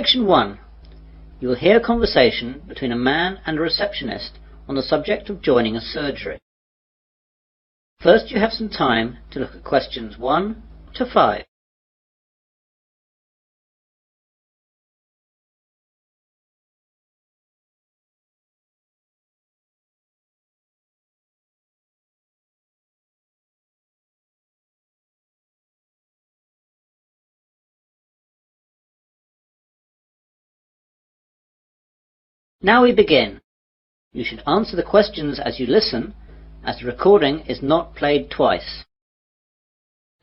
Section 1. You will hear a conversation between a man and a receptionist on the subject of joining a surgery. First, you have some time to look at questions 1 to 5. Now we begin. You should answer the questions as you listen, as the recording is not played twice.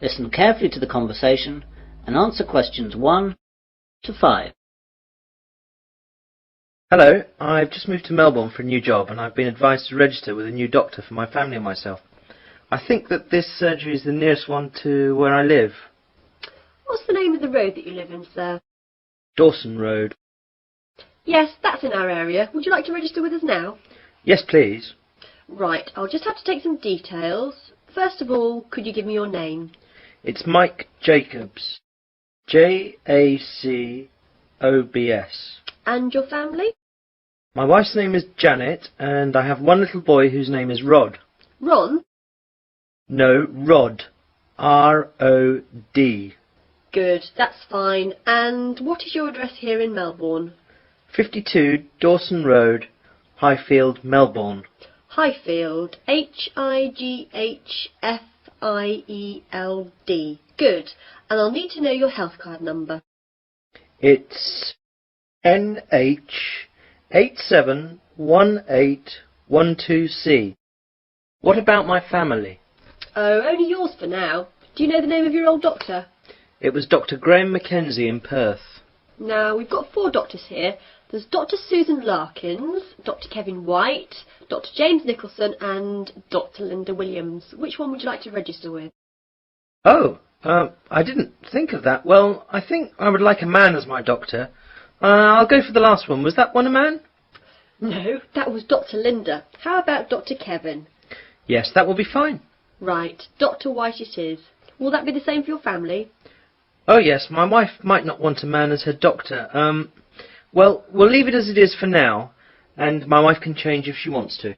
Listen carefully to the conversation and answer questions 1 to 5. Hello, I've just moved to Melbourne for a new job and I've been advised to register with a new doctor for my family and myself. I think that this surgery is the nearest one to where I live. What's the name of the road that you live in, sir? Dawson Road. Yes, that's in our area. Would you like to register with us now? Yes, please. Right, I'll just have to take some details. First of all, could you give me your name? It's Mike Jacobs. Jacobs. And your family? My wife's name is Janet and I have one little boy whose name is Rod. Ron? No, Rod. R-O-D. Good, that's fine. And what is your address here in Melbourne? 52 Dawson Road, Highfield, Melbourne. Highfield. Highfield. Good. And I'll need to know your health card number. It's NH871812C. What about my family? Oh, only yours for now. Do you know the name of your old doctor? It was Dr. Graham Mackenzie in Perth. Now, we've got 4 doctors here. There's Dr. Susan Larkins, Dr. Kevin White, Dr. James Nicholson and Dr. Linda Williams. Which one would you like to register with? Oh, I didn't think of that. Well, I think I would like a man as my doctor. I'll go for the last one. Was that one a man? No, that was Dr. Linda. How about Dr. Kevin? Yes, that will be fine. Right, Dr. White it is. Will that be the same for your family? Oh yes, my wife might not want a man as her doctor. Well, we'll leave it as it is for now, and my wife can change if she wants to.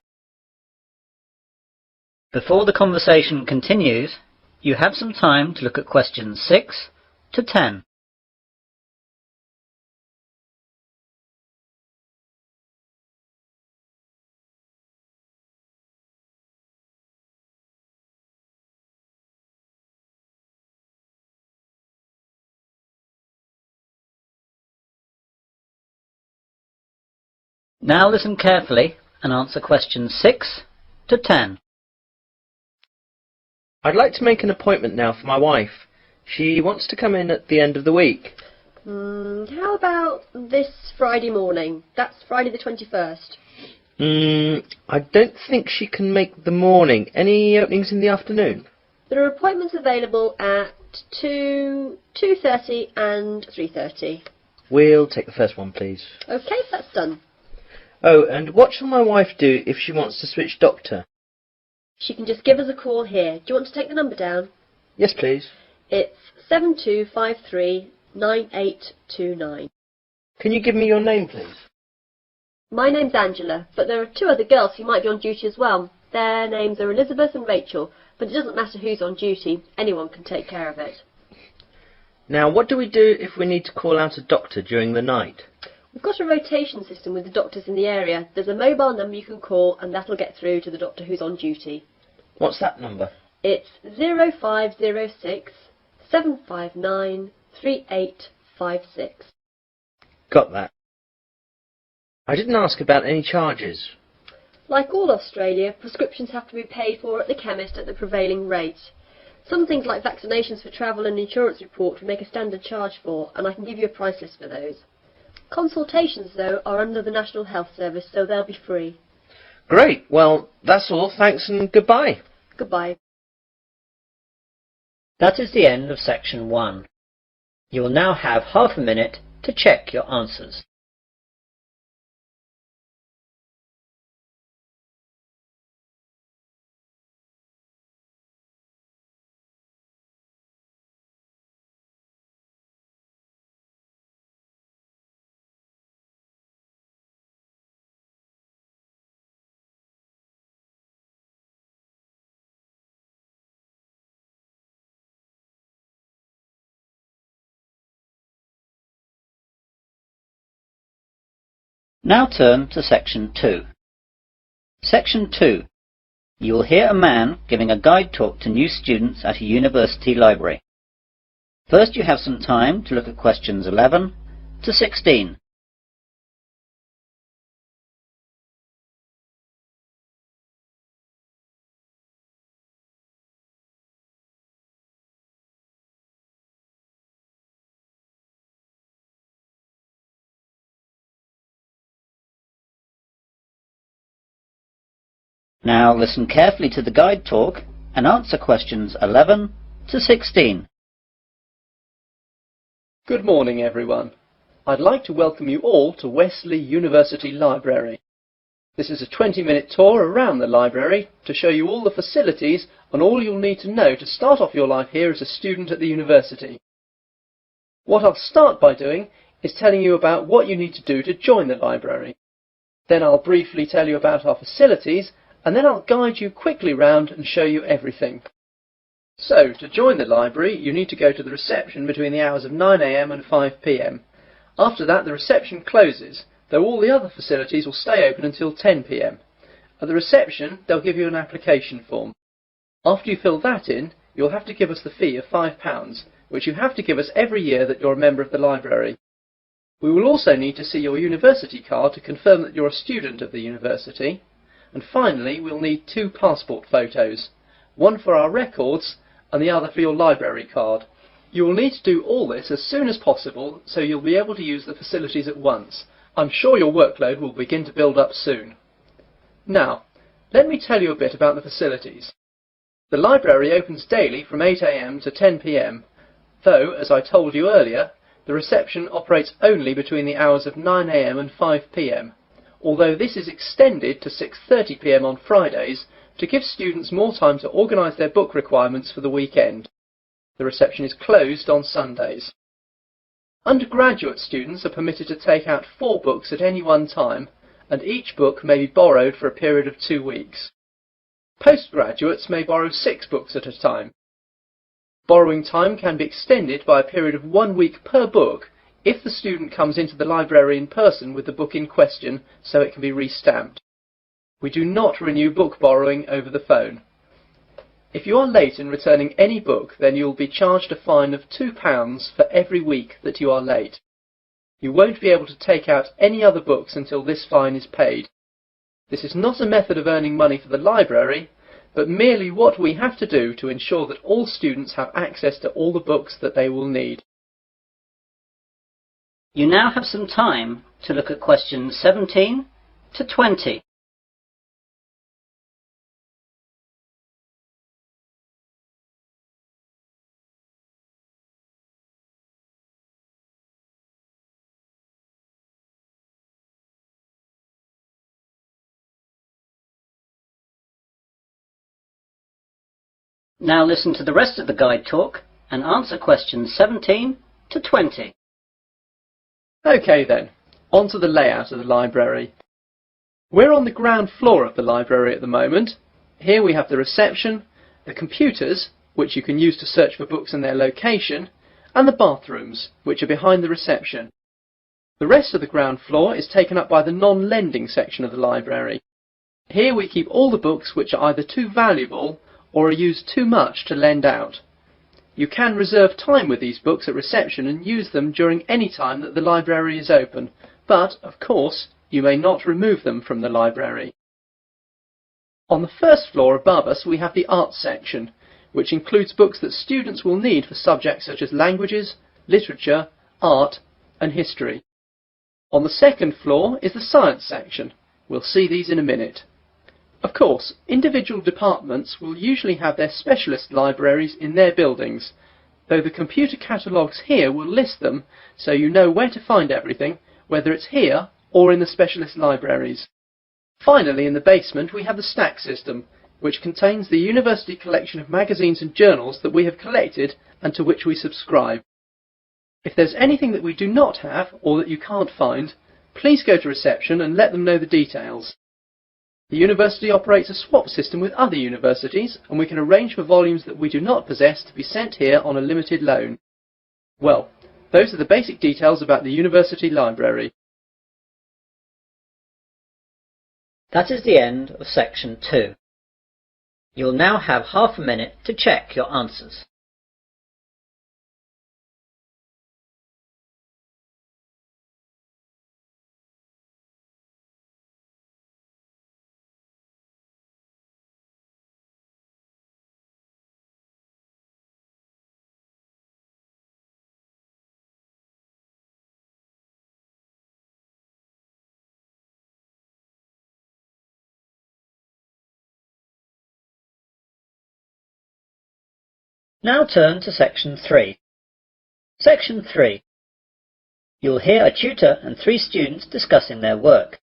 Before the conversation continues, you have some time to look at questions 6 to 10. Now listen carefully and answer questions 6 to 10. I'd like to make an appointment now for my wife. She wants to come in at the end of the week. How about this Friday morning? That's Friday the 21st. I don't think she can make the morning. Any openings in the afternoon? There are appointments available at 2, 2:30 and 3:30. We'll take the first one, please. OK, that's done. Oh, and what shall my wife do if she wants to switch doctor? She can just give us a call here. Do you want to take the number down? Yes, please. It's 72539829. Can you give me your name, please? My name's Angela, but there are 2 other girls who might be on duty as well. Their names are Elizabeth and Rachel, but it doesn't matter who's on duty. Anyone can take care of it. Now, what do we do if we need to call out a doctor during the night? We've got a rotation system with the doctors in the area. There's a mobile number you can call and that'll get through to the doctor who's on duty. What's that number? It's 0506 759 3856. Got that. I didn't ask about any charges. Like all Australia, prescriptions have to be paid for at the chemist at the prevailing rate. Some things like vaccinations for travel and insurance report we make a standard charge for, and I can give you a price list for those. Consultations, though, are under the National Health Service, so they'll be free. Great. Well, that's all. Thanks and goodbye. Goodbye. That is the end of section 1. You will now have half a minute to check your answers. Now turn to Section 2. Section 2. You will hear a man giving a guide talk to new students at a university library. First you have some time to look at questions 11 to 16. Now listen carefully to the guide talk and answer questions 11 to 16. Good morning, everyone. I'd like to welcome you all to Wesley University Library. This is a 20-minute tour around the library to show you all the facilities and all you'll need to know to start off your life here as a student at the university. What I'll start by doing is telling you about what you need to do to join the library. Then I'll briefly tell you about our facilities, and then I'll guide you quickly round and show you everything. So, to join the library, you need to go to the reception between the hours of 9 AM and 5 PM. After that, the reception closes, though all the other facilities will stay open until 10 PM. At the reception, they'll give you an application form. After you fill that in, you'll have to give us the fee of £5, which you have to give us every year that you're a member of the library. We will also need to see your university card to confirm that you're a student of the university. And finally, we'll need 2 passport photos, one for our records and the other for your library card. You will need to do all this as soon as possible so you'll be able to use the facilities at once. I'm sure your workload will begin to build up soon. Now, let me tell you a bit about the facilities. The library opens daily from 8 AM to 10 PM, though, as I told you earlier, the reception operates only between the hours of 9 AM and 5 PM. Although this is extended to 6:30 PM on Fridays to give students more time to organise their book requirements for the weekend. The reception is closed on Sundays. Undergraduate students are permitted to take out 4 books at any one time, and each book may be borrowed for a period of 2 weeks. Postgraduates may borrow 6 books at a time. Borrowing time can be extended by a period of 1 week per book if the student comes into the library in person with the book in question so it can be re-stamped. We do not renew book borrowing over the phone. If you are late in returning any book, then you will be charged a fine of £2 for every week that you are late. You won't be able to take out any other books until this fine is paid. This is not a method of earning money for the library, but merely what we have to do to ensure that all students have access to all the books that they will need. You now have some time to look at questions 17 to 20. Now listen to the rest of the guide talk and answer questions 17 to 20. Okay then, on to the layout of the library. We're on the ground floor of the library at the moment. Here we have the reception, the computers, which you can use to search for books and their location, and the bathrooms, which are behind the reception. The rest of the ground floor is taken up by the non-lending section of the library. Here we keep all the books which are either too valuable or are used too much to lend out. You can reserve time with these books at reception and use them during any time that the library is open, but, of course, you may not remove them from the library. On the first floor above us we have the arts section, which includes books that students will need for subjects such as languages, literature, art and history. On the second floor is the science section. We'll see these in a minute. Of course, individual departments will usually have their specialist libraries in their buildings, though the computer catalogues here will list them so you know where to find everything, whether it's here or in the specialist libraries. Finally, in the basement we have the stack system, which contains the university collection of magazines and journals that we have collected and to which we subscribe. If there's anything that we do not have or that you can't find, please go to reception and let them know the details. The university operates a swap system with other universities, and we can arrange for volumes that we do not possess to be sent here on a limited loan. Well, those are the basic details about the university library. That is the end of section 2. You'll now have half a minute to check your answers. Now turn to section 3. Section 3. You'll hear a tutor and 3 students discussing their work.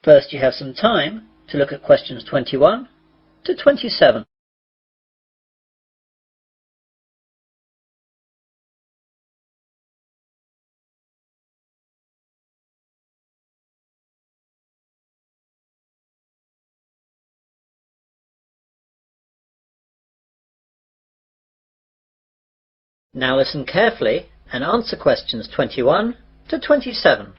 First, you have some time to look at questions 21 to 27. Now listen carefully and answer questions 21 to 27.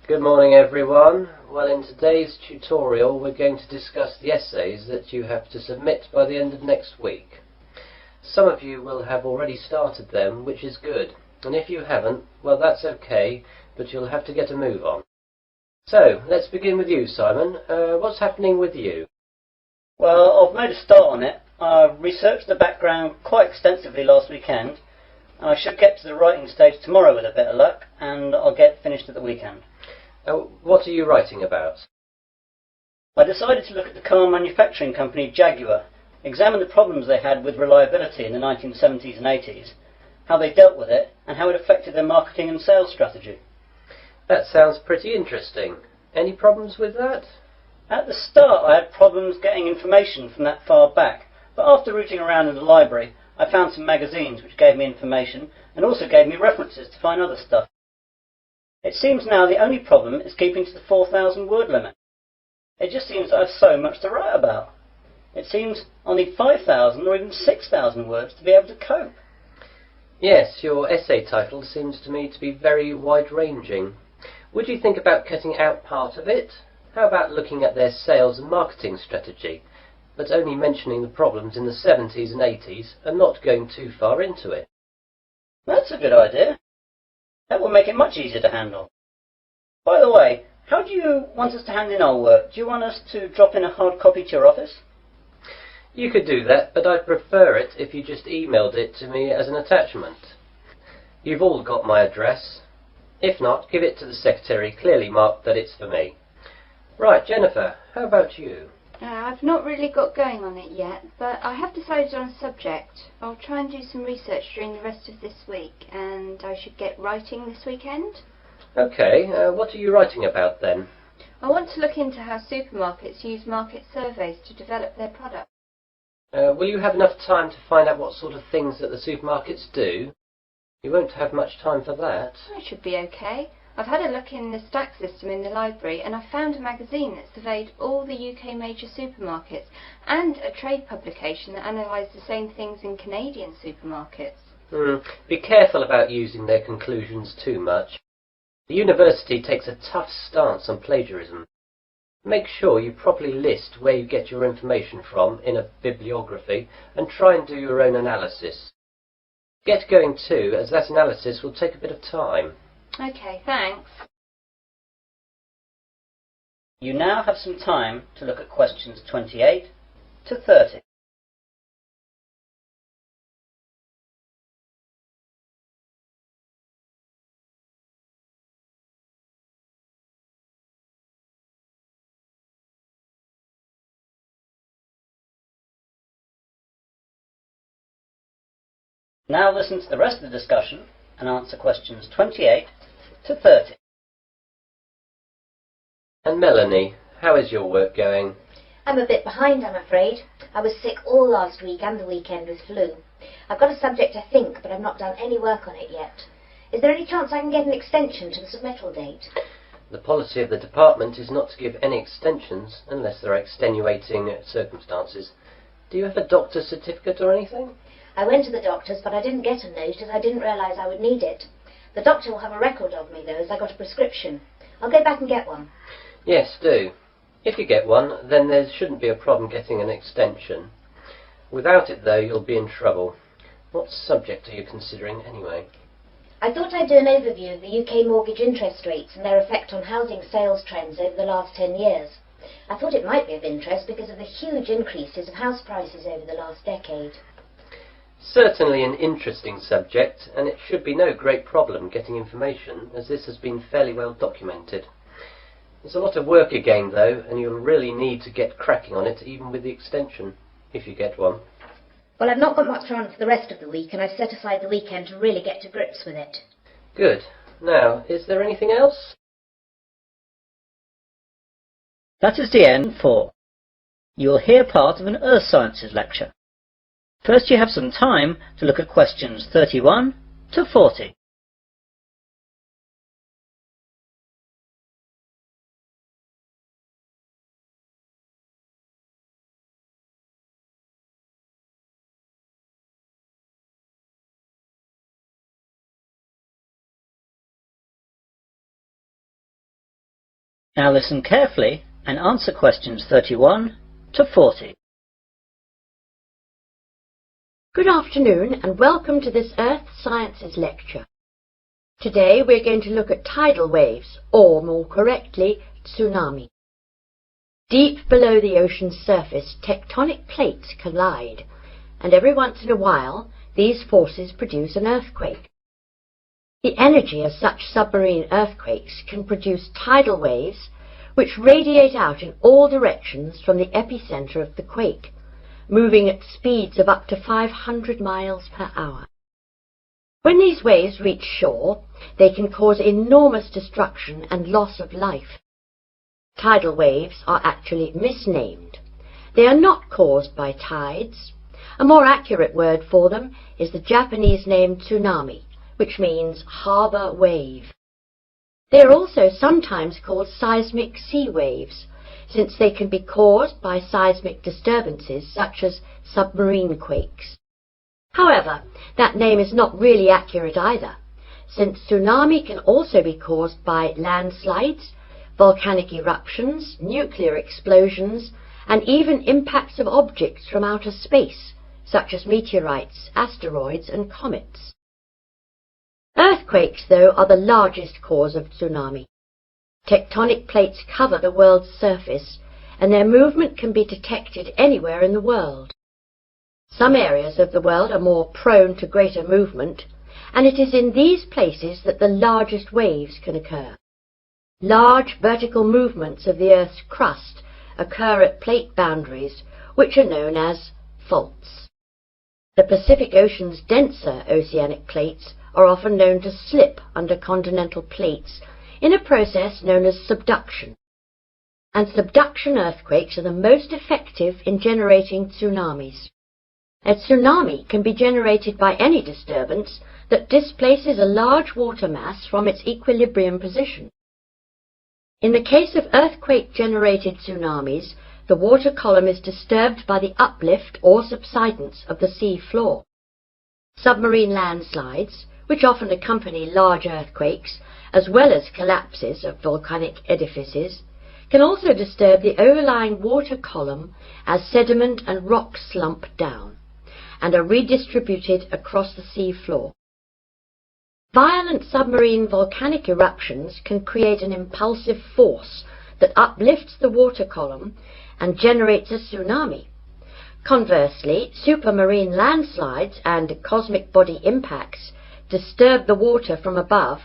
Good morning everyone. Well, in today's tutorial we're going to discuss the essays that you have to submit by the end of next week. Some of you will have already started them, which is good, and if you haven't, well that's okay, but you'll have to get a move on. So, let's begin with you, Simon. What's happening with you? Well, I've made a start on it. I researched the background quite extensively last weekend, and I should get to the writing stage tomorrow with a bit of luck, and I'll get finished at the weekend. What are you writing about? I decided to look at the car manufacturing company Jaguar, examine the problems they had with reliability in the 1970s and 80s, how they dealt with it, and how it affected their marketing and sales strategy. That sounds pretty interesting. Any problems with that? At the start I had problems getting information from that far back, but after rooting around in the library I found some magazines which gave me information and also gave me references to find other stuff. It seems now the only problem is keeping to the 4,000 word limit. It just seems I have so much to write about. It seems I'll need 5,000 or even 6,000 words to be able to cope. Yes, your essay title seems to me to be very wide-ranging. Would you think about cutting out part of it? How about looking at their sales and marketing strategy, but only mentioning the problems in the 70s and 80s and not going too far into it? That's a good idea. That will make it much easier to handle. By the way, how do you want us to hand in our work? Do you want us to drop in a hard copy to your office? You could do that, but I'd prefer it if you just emailed it to me as an attachment. You've all got my address. If not, give it to the secretary, clearly marked that it's for me. Right, Jennifer, how about you? I've not really got going on it yet, but I have decided on a subject. I'll try and do some research during the rest of this week, and I should get writing this weekend. Okay, what are you writing about then? I want to look into how supermarkets use market surveys to develop their products. Will you have enough time to find out what sort of things that the supermarkets do? You won't have much time for that. I should be okay. I've had a look in the stack system in the library and I found a magazine that surveyed all the UK major supermarkets and a trade publication that analysed the same things in Canadian supermarkets. Be careful about using their conclusions too much. The university takes a tough stance on plagiarism. Make sure you properly list where you get your information from in a bibliography and try and do your own analysis. Get going too, as that analysis will take a bit of time. Okay, thanks. You now have some time to look at questions 28 to 30. Now listen to the rest of the discussion and answer questions 28 to 30. And Melanie, how is your work going? I'm a bit behind, I'm afraid. I was sick all last week and the weekend with flu. I've got a subject, I think, but I've not done any work on it yet. Is there any chance I can get an extension to the submittal date? The policy of the department is not to give any extensions unless there are extenuating circumstances. Do you have a doctor's certificate or anything? I went to the doctor's, but I didn't get a note as I didn't realise I would need it. The doctor will have a record of me, though, as I got a prescription. I'll go back and get one. Yes, do. If you get one, then there shouldn't be a problem getting an extension. Without it, though, you'll be in trouble. What subject are you considering, anyway? I thought I'd do an overview of the UK mortgage interest rates and their effect on housing sales trends over the last 10 years. I thought it might be of interest because of the huge increases of house prices over the last decade. Certainly an interesting subject, and it should be no great problem getting information, as this has been fairly well documented. It's a lot of work again, though, and you'll really need to get cracking on it, even with the extension, if you get one. Well, I've not got much on for the rest of the week, and I've set aside the weekend to really get to grips with it. Good. Now, is there anything else? That is the end for. You will hear part of an Earth Sciences lecture. First you have some time to look at questions 31 to 40. Now listen carefully and answer questions 31 to 40. Good afternoon and welcome to this Earth Sciences lecture. Today we're going to look at tidal waves, or more correctly, tsunami. Deep below the ocean's surface, tectonic plates collide, and every once in a while these forces produce an earthquake. The energy of such submarine earthquakes can produce tidal waves which radiate out in all directions from the epicenter of the quake, moving at speeds of up to 500 miles per hour. When these waves reach shore, they can cause enormous destruction and loss of life. Tidal waves are actually misnamed. They are not caused by tides. A more accurate word for them is the Japanese name tsunami, which means harbour wave. They are also sometimes called seismic sea waves, since they can be caused by seismic disturbances such as submarine quakes. However, that name is not really accurate either, since tsunami can also be caused by landslides, volcanic eruptions, nuclear explosions, and even impacts of objects from outer space, such as meteorites, asteroids, and comets. Earthquakes, though, are the largest cause of tsunami. Tectonic plates cover the world's surface, and their movement can be detected anywhere in the world. Some areas of the world are more prone to greater movement, and it is in these places that the largest waves can occur. Large vertical movements of the Earth's crust occur at plate boundaries, which are known as faults. The Pacific Ocean's denser oceanic plates are often known to slip under continental plates in a process known as subduction. And subduction earthquakes are the most effective in generating tsunamis. A tsunami can be generated by any disturbance that displaces a large water mass from its equilibrium position. In the case of earthquake-generated tsunamis, the water column is disturbed by the uplift or subsidence of the sea floor. Submarine landslides, which often accompany large earthquakes, as well as collapses of volcanic edifices, can also disturb the overlying water column as sediment and rock slump down, and are redistributed across the sea floor. Violent submarine volcanic eruptions can create an impulsive force that uplifts the water column and generates a tsunami. Conversely, supermarine landslides and cosmic body impacts disturb the water from above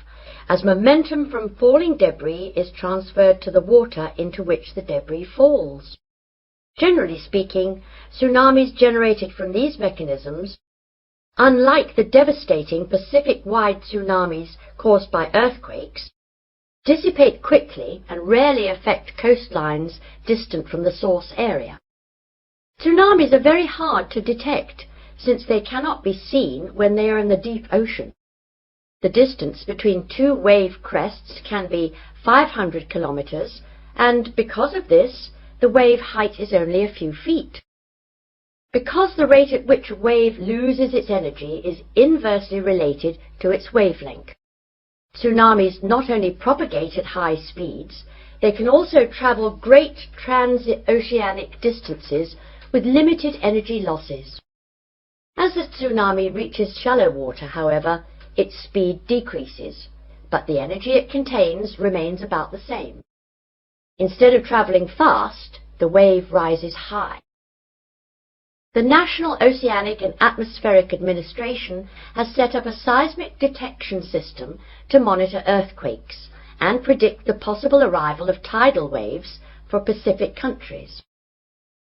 as momentum from falling debris is transferred to the water into which the debris falls. Generally speaking, tsunamis generated from these mechanisms, unlike the devastating Pacific-wide tsunamis caused by earthquakes, dissipate quickly and rarely affect coastlines distant from the source area. Tsunamis are very hard to detect, since they cannot be seen when they are in the deep ocean. The distance between two wave crests can be 500 kilometers, and because of this, the wave height is only a few feet. Because the rate at which a wave loses its energy is inversely related to its wavelength. Tsunamis not only propagate at high speeds, they can also travel great transoceanic distances with limited energy losses. As the tsunami reaches shallow water, however, its speed decreases, but the energy it contains remains about the same. Instead of travelling fast, the wave rises high. The National Oceanic and Atmospheric Administration has set up a seismic detection system to monitor earthquakes and predict the possible arrival of tidal waves for Pacific countries.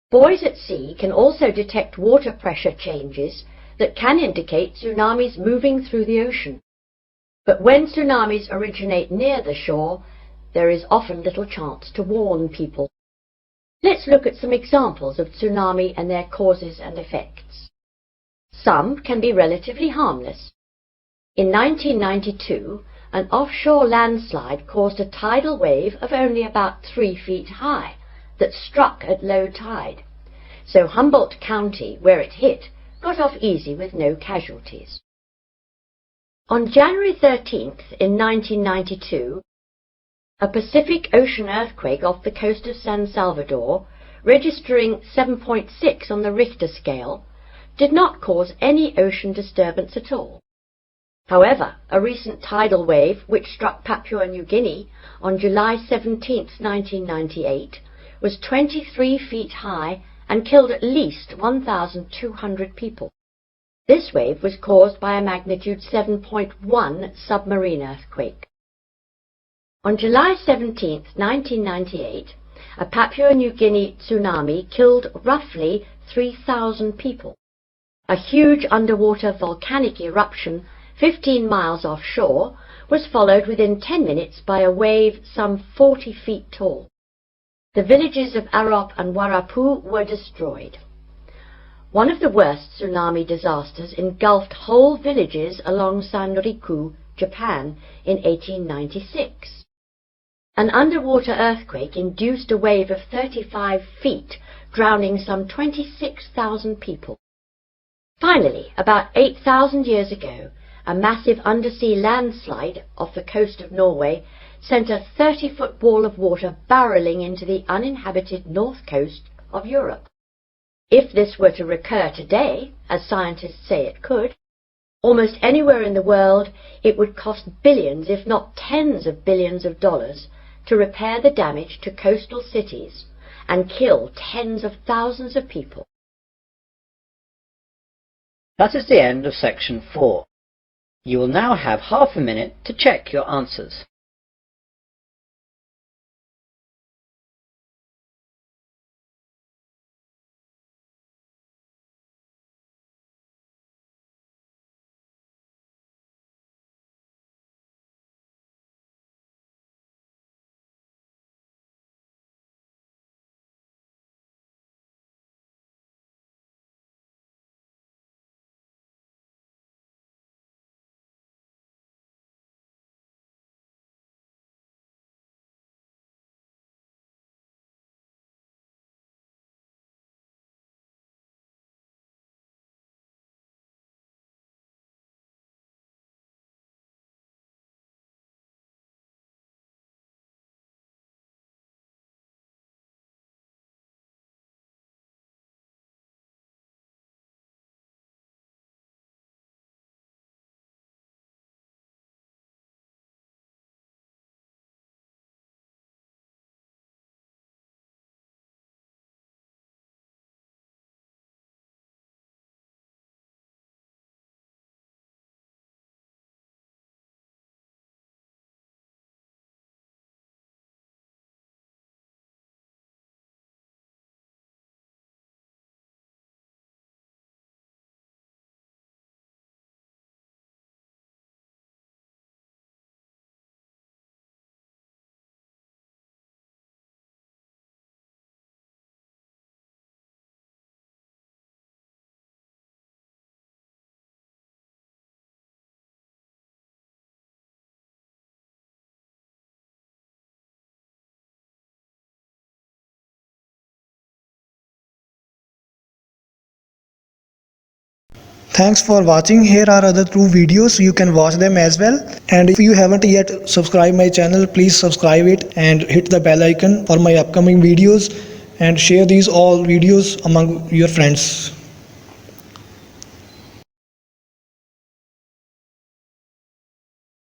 Buoys at sea can also detect water pressure changes that can indicate tsunamis moving through the ocean. But when tsunamis originate near the shore, there is often little chance to warn people. Let's look at some examples of tsunami and their causes and effects. Some can be relatively harmless. In 1992, an offshore landslide caused a tidal wave of only about 3 feet high that struck at low tide. So Humboldt County, where it hit, got off easy with no casualties. On January 13th in 1992, a Pacific Ocean earthquake off the coast of San Salvador, registering 7.6 on the Richter scale, did not cause any ocean disturbance at all. However, a recent tidal wave which struck Papua New Guinea on July 17, 1998, was 23 feet high and killed at least 1,200 people. This wave was caused by a magnitude 7.1 submarine earthquake. On July 17, 1998, a Papua New Guinea tsunami killed roughly 3,000 people. A huge underwater volcanic eruption 15 miles offshore was followed within 10 minutes by a wave some 40 feet tall. The villages of Arop and Warapu were destroyed. One of the worst tsunami disasters engulfed whole villages along Sanriku, Japan, in 1896. An underwater earthquake induced a wave of 35 feet, drowning some 26,000 people. Finally, about 8,000 years ago, a massive undersea landslide off the coast of Norway sent a 30-foot wall of water barreling into the uninhabited north coast of Europe. If this were to recur today, as scientists say it could, almost anywhere in the world, it would cost billions, if not tens of billions of dollars, to repair the damage to coastal cities and kill tens of thousands of people. That is the end of section 4. You will now have half a minute to check your answers. Thanks for watching. Here are other 2 videos. You can watch them as well. And if you haven't yet subscribed my channel, please subscribe it and hit the bell icon for my upcoming videos, and share these all videos among your friends.